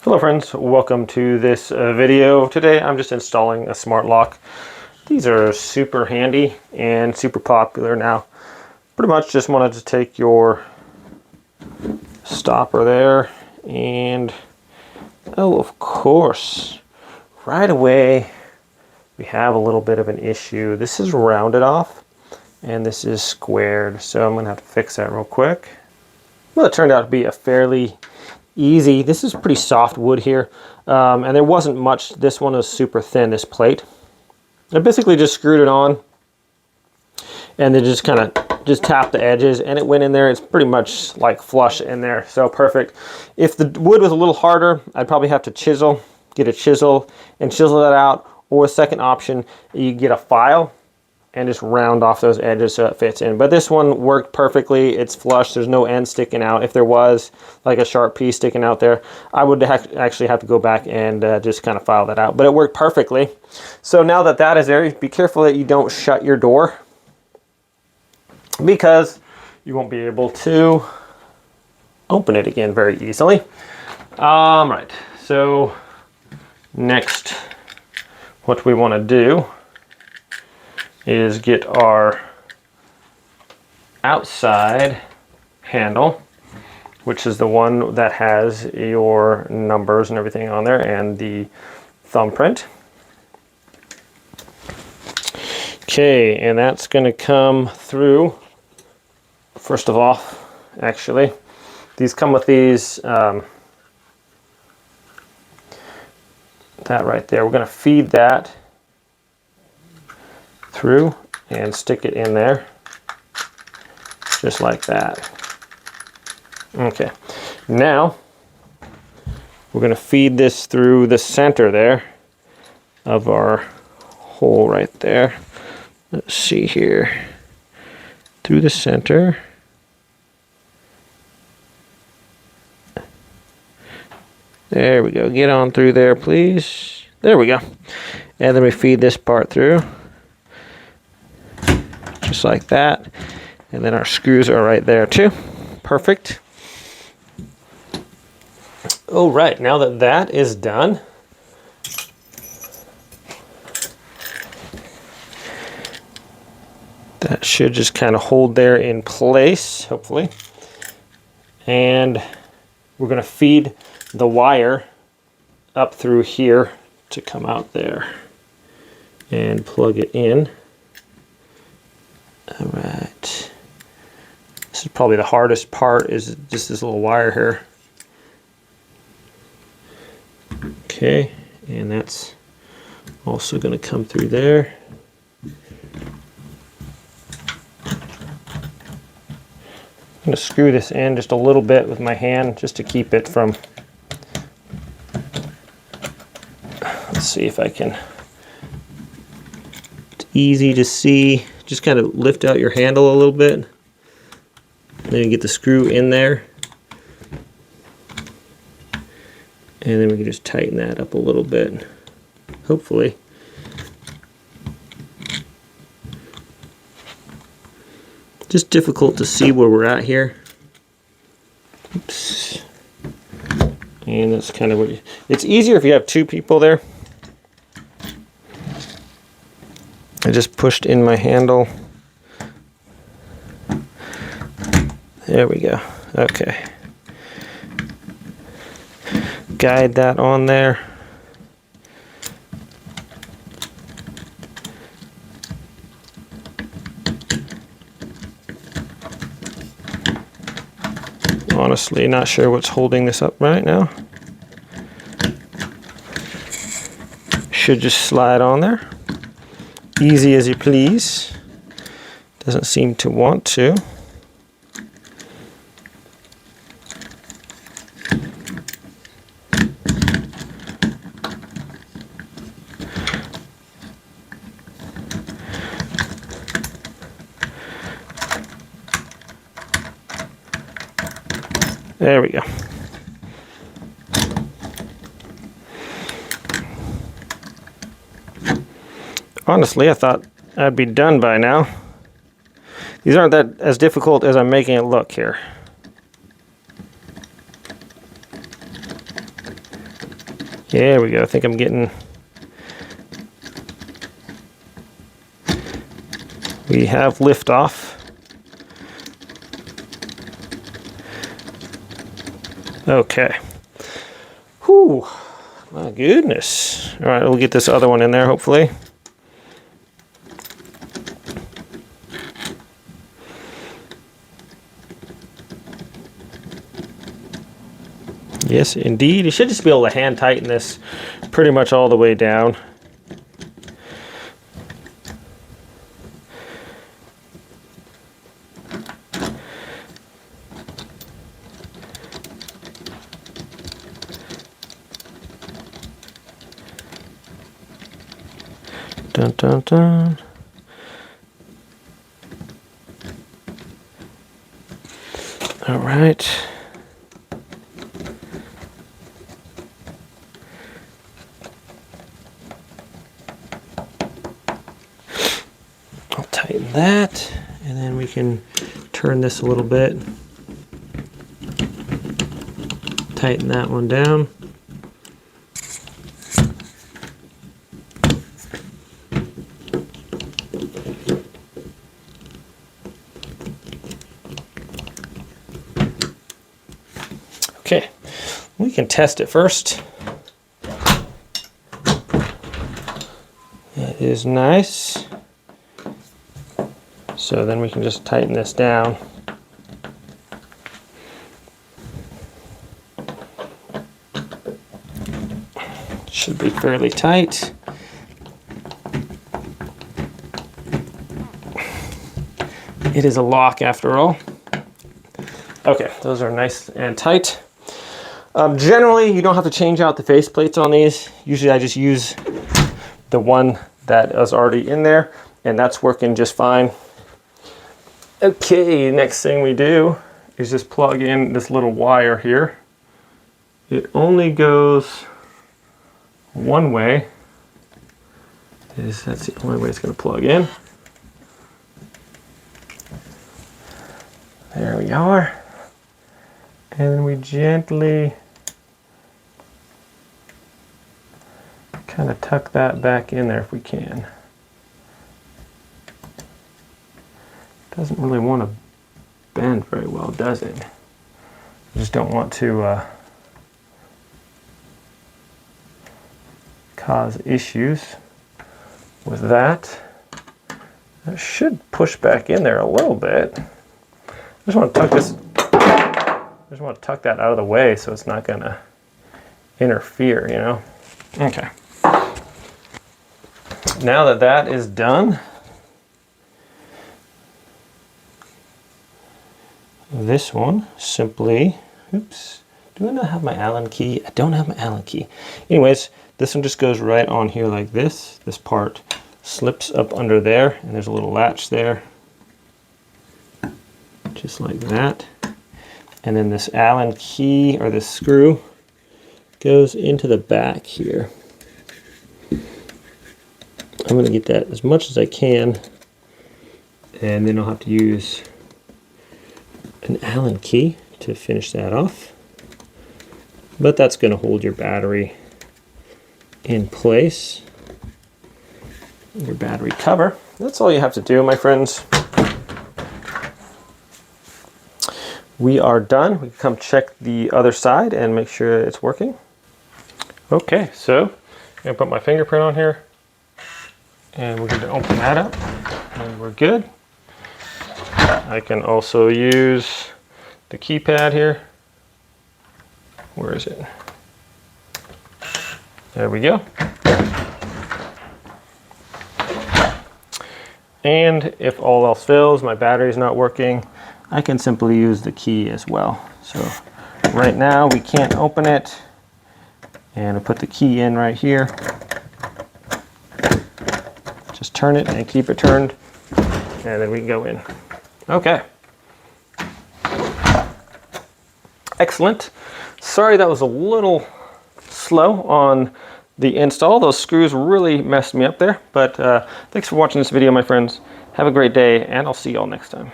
Hello friends, welcome to this video. Today I'm just installing a smart lock. These are super handy and super popular now. Pretty much just wanted to take your stopper there and of course, right away we have a little bit of an issue. This is rounded off and this is squared, so I'm gonna have to fix that real quick. Well, it turned out to be a fairly easy. This is pretty soft wood here, and there wasn't much. This one is super thin, this plate. I basically just screwed it on and then just kind of tapped the edges and it went in there. It's pretty much like flush in there, so perfect. If the wood was a little harder, I'd probably have to get a chisel and chisel that out, or a second option, you get a file and just round off those edges so it fits in. But this one worked perfectly. It's flush. There's no end sticking out. If there was like a sharp piece sticking out there, I would actually have to go back and just kind of file that out. But it worked perfectly. So now that that is there, be careful that you don't shut your door, because you won't be able to open it again very easily. Right, so next what we want to do is get our outside handle, which is the one that has your numbers and everything on there, and the thumbprint. Okay, and that's going to come through. First of all, actually, these come with these, that right there. We're going to feed that through and stick it in there just like that. Okay, now we're going to feed this through the center there of our hole right there. Let's see here, through the center. There we go. Get on through there, please. There we go. And then we feed this part through just like that, and then our screws are right there too. Perfect. All right, now that that is done, that should just kind of hold there in place, hopefully. And we're going to feed the wire up through here to come out there and plug it in. All right, this is probably the hardest part, is just this little wire here. Okay, and that's also going to come through there. I'm going to screw this in just a little bit with my hand just to keep it from, let's see if I can, it's easy to see. Just kind of lift out your handle a little bit, then you get the screw in there, and then we can just tighten that up a little bit, hopefully. Just difficult to see where we're at here. Oops. And that's kind of what it's easier if you have two people there. I just pushed in my handle. There we go. Okay. Guide that on there. Honestly, not sure what's holding this up right now. Should just slide on there. Easy as you please. Doesn't seem to want to. There we go. Honestly, I thought I'd be done by now. These aren't that as difficult as I'm making it look here. There we go. I think I'm getting... We have liftoff. Okay. Whew. My goodness. All right, we'll get this other one in there, hopefully. Yes, indeed. You should just be able to hand tighten this pretty much all the way down. Dun, dun, dun. All right. I'll tighten that, and then we can turn this a little bit. Tighten that one down. Okay, we can test it first. That is nice. So then we can just tighten this down. Should be fairly tight. It is a lock after all. Okay, those are nice and tight. Generally, you don't have to change out the faceplates on these. Usually I just use the one that is already in there, and that's working just fine. Okay, next thing we do is just plug in this little wire here. It only goes one way. That's the only way it's going to plug in. There we are. And then we gently kind of tuck that back in there if we can. Doesn't really want to bend very well, does it? I just don't want to cause issues with that. That should push back in there a little bit. I just want to tuck this. I just want to tuck that out of the way so it's not going to interfere, you know? Okay. Now that that is done, this one simply, oops, do I not have my Allen key? I don't have my Allen key. Anyways, this one just goes right on here like this. This part slips up under there, and there's a little latch there. Just like that. And then this Allen key, or this screw, goes into the back here. I'm going to get that as much as I can, and then I'll have to use an Allen key to finish that off. But that's going to hold your battery in place. Your battery cover. That's all you have to do, my friends. We are done. We can come check the other side and make sure it's working. Okay, so I'm going to put my fingerprint on here, and we're going to open that up, and we're good. I can also use the keypad here. Where is it? There we go. And if all else fails, my battery's not working, I can simply use the key as well. So right now we can't open it, and I put the key in right here. Just turn it and keep it turned, and then we can go in. Okay. Excellent. Sorry that was a little slow on the install. Those screws really messed me up there, but thanks for watching this video, my friends. Have a great day, and I'll see you all next time.